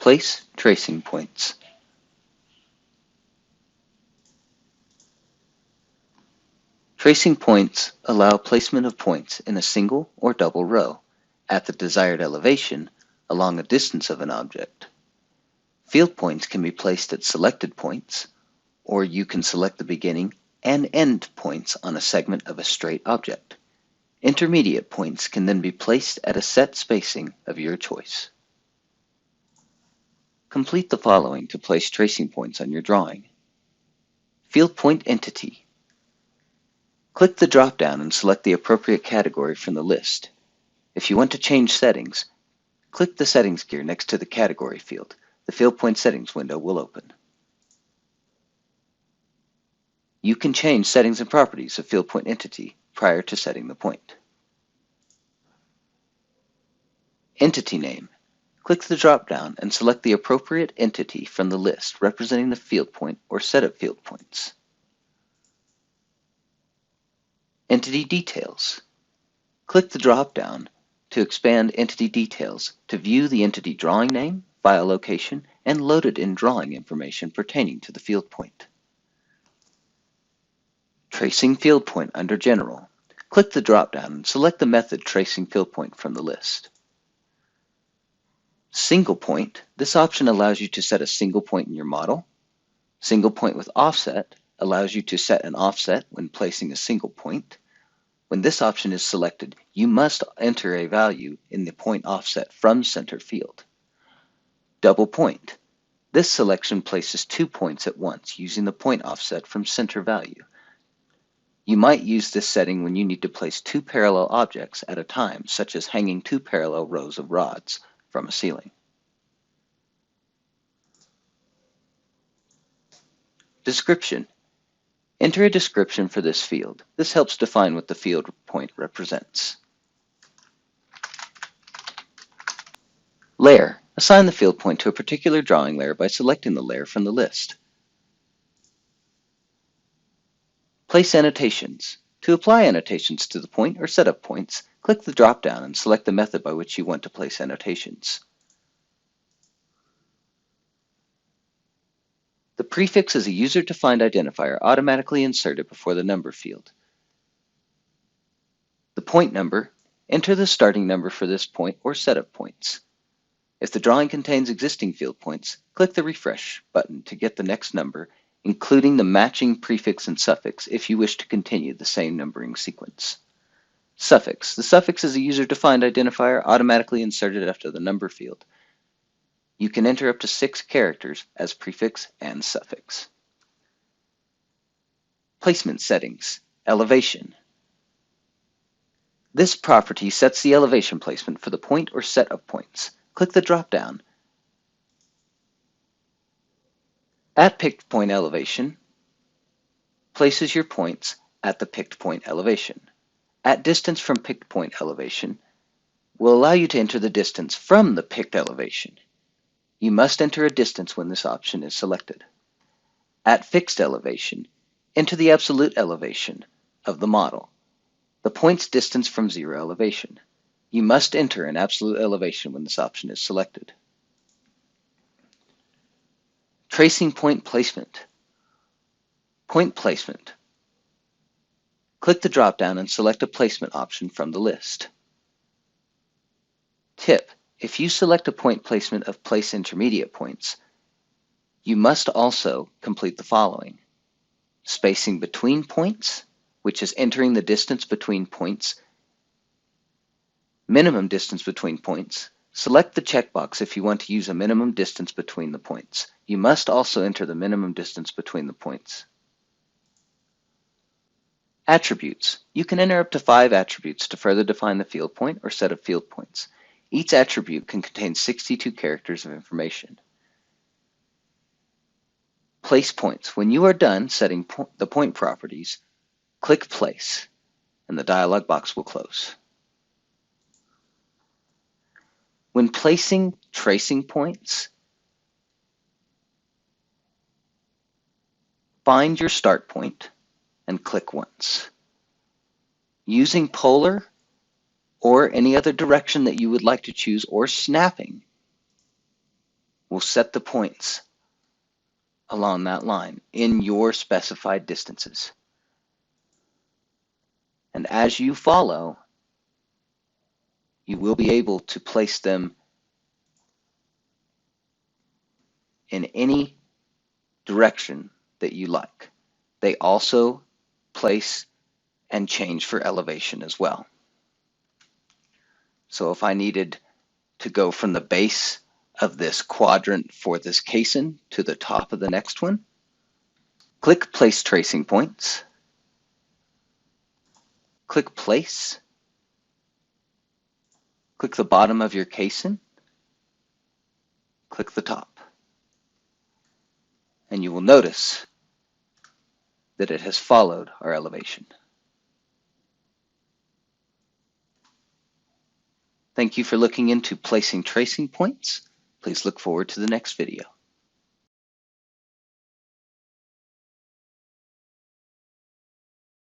Place tracing points. Tracing points allow placement of points in a single or double row at the desired elevation along a distance of an object. Field points can be placed at selected points, or you can select the beginning and end points on a segment of a straight object. Intermediate points can then be placed at a set spacing of your choice. Complete the following to place tracing points on your drawing. Field point entity. Click the drop-down and select the appropriate category from the list. If you want to change settings, click the settings gear next to the category field. The Field Point Settings window will open. You can change settings and properties of Field Point Entity prior to setting the point. Entity name. Click the drop-down and select the appropriate entity from the list representing the field point or set of field points. Entity details. Click the drop-down to expand entity details to view the entity drawing name, file location, and loaded in drawing information pertaining to the field point. Tracing field point under General. Click the drop-down and select the method tracing field point from the list. Single point. This option allows you to set a single point in your model. Single point with offset allows you to set an offset when placing a single point. When this option is selected, you must enter a value in the point offset from center field. Double point. This selection places 2 points at once using the point offset from center value. You might use this setting when you need to place 2 parallel objects at a time, such as hanging 2 parallel rows of rods from a ceiling. Description. Enter a description for this field. This helps define what the field point represents. Layer. Assign the field point to a particular drawing layer by selecting the layer from the list. Place annotations. To apply annotations to the point or set of points, click the drop-down and select the method by which you want to place annotations. The prefix is a user-defined identifier automatically inserted before the number field. The point number. Enter the starting number for this point or set of points. If the drawing contains existing field points, click the refresh button to get the next number, including the matching prefix and suffix if you wish to continue the same numbering sequence. Suffix. The suffix is a user-defined identifier automatically inserted after the number field. You can enter up to 6 characters as prefix and suffix. Placement settings. Elevation. This property sets the elevation placement for the point or set of points. Click the drop-down. At picked point elevation, places your points at the picked point elevation. At distance from picked point elevation will allow you to enter the distance from the picked elevation. You must enter a distance when this option is selected. At fixed elevation, enter the absolute elevation of the model, the point's distance from zero elevation. You must enter an absolute elevation when this option is selected. Tracing point placement. Point placement. Click the drop-down and select a placement option from the list. Tip: if you select a point placement of place intermediate points, you must also complete the following. Spacing between points, which is entering the distance between points. Minimum distance between points. Select the checkbox if you want to use a minimum distance between the points. You must also enter the minimum distance between the points. Attributes. You can enter up to 5 attributes to further define the field point or set of field points. Each attribute can contain 62 characters of information. Place points. When you are done setting the point properties, click Place, and the dialog box will close. When placing tracing points, find your start point and click once. Using polar or any other direction that you would like to choose, or snapping, will set the points along that line in your specified distances. And as you follow, you will be able to place them in any direction that you like. They also place and change for elevation as well. So if I needed to go from the base of this quadrant for this caisson to the top of the next one, click Place Tracing Points, click Place, click the bottom of your caisson, click the top, and you will notice that it has followed our elevation. Thank you for looking into placing tracing points. Please look forward to the next video.